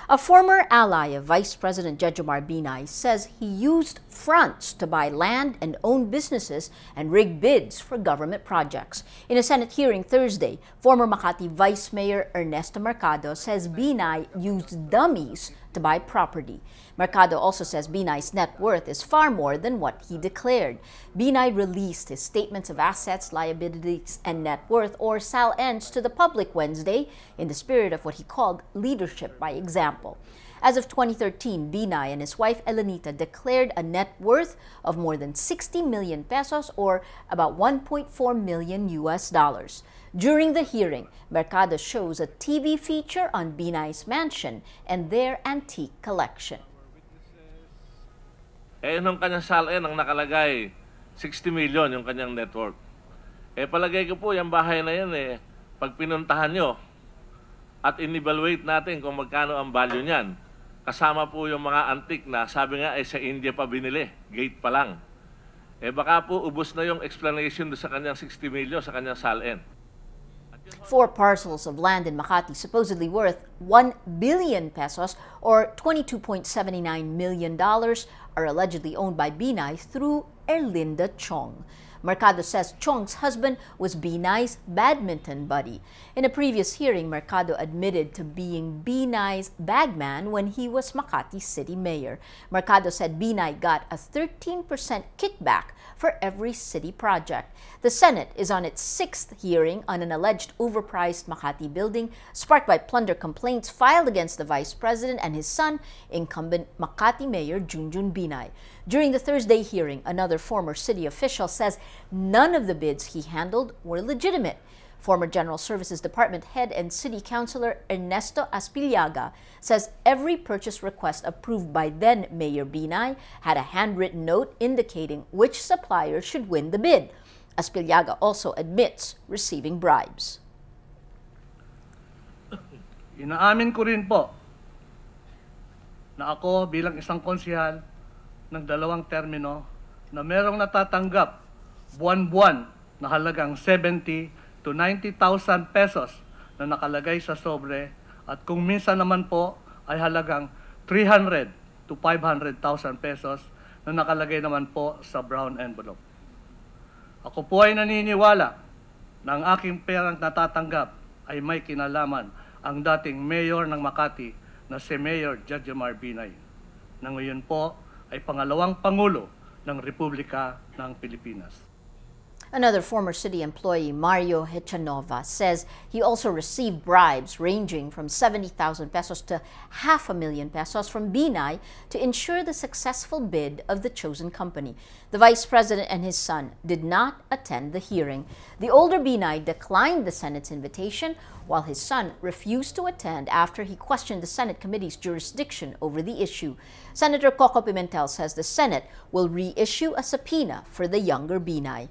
A former ally of Vice President Jejomar Binay says he used fronts to buy land and own businesses and rig bids for government projects. In a Senate hearing Thursday, former Makati Vice Mayor Ernesto Mercado says Binay used dummies to buy property. Mercado also says Binay's net worth is far more than what he declared. Binay released his statements of assets, liabilities, and net worth, or SALNs, to the public Wednesday in the spirit of what he called leadership by example. As of 2013, Binay and his wife Elenita declared a net worth of more than 60 million pesos, or about 1.4 million US dollars. During the hearing, Mercado shows a TV feature on Binay's mansion and their antique collection. Nung kanyang SALN ang nakalagay, 60 million yung kanyang net worth. Palagay ko po, yung bahay na yan, pag pinuntahan nyo at in-evaluate natin kung magkano ang value niyan, kasama po yung mga antique na sabi nga sa India pa binili, gate pa lang. Baka po ubos na yung explanation sa kanyang 60 million sa kanyang SALN. 4 parcels of land in Makati supposedly worth 1 billion pesos or $22.79 million are allegedly owned by Binay through Erlinda Chong. Mercado says Chong's husband was Binay's badminton buddy. In a previous hearing, Mercado admitted to being Binay's bagman when he was Makati City Mayor. Mercado said Binay got a 13% kickback for every city project. The Senate is on its 6th hearing on an alleged overpriced Makati building sparked by plunder complaints filed against the Vice President and his son, incumbent Makati Mayor Junjun Binay. During the Thursday hearing, another former city official says none of the bids he handled were legitimate. Former General Services Department head and City Councilor Ernesto Aspillaga says every purchase request approved by then Mayor Binay had a handwritten note indicating which supplier should win the bid. Aspillaga also admits receiving bribes. Inaamin ko rin po na ako bilang isang konsehal ng 2 termino na merong natatanggap buwan-buwan na halagang 70 to 90,000 pesos na nakalagay sa sobre, at kung minsan naman po ay halagang 300 to 500,000 pesos na nakalagay naman po sa brown envelope. Ako po ay naniniwala na ang aking perang natatanggap ay may kinalaman ang dating mayor ng Makati na si Mayor Jejomar Binay, na ngayon po ay pangalawang Pangulo ng Republika ng Pilipinas. Another former city employee, Mario Hechanova, says he also received bribes ranging from 70,000 pesos to 500,000 pesos from Binay to ensure the successful bid of the chosen company. The Vice President and his son did not attend the hearing. The older Binay declined the Senate's invitation, while his son refused to attend after he questioned the Senate committee's jurisdiction over the issue. Senator Coco Pimentel says the Senate will reissue a subpoena for the younger Binay.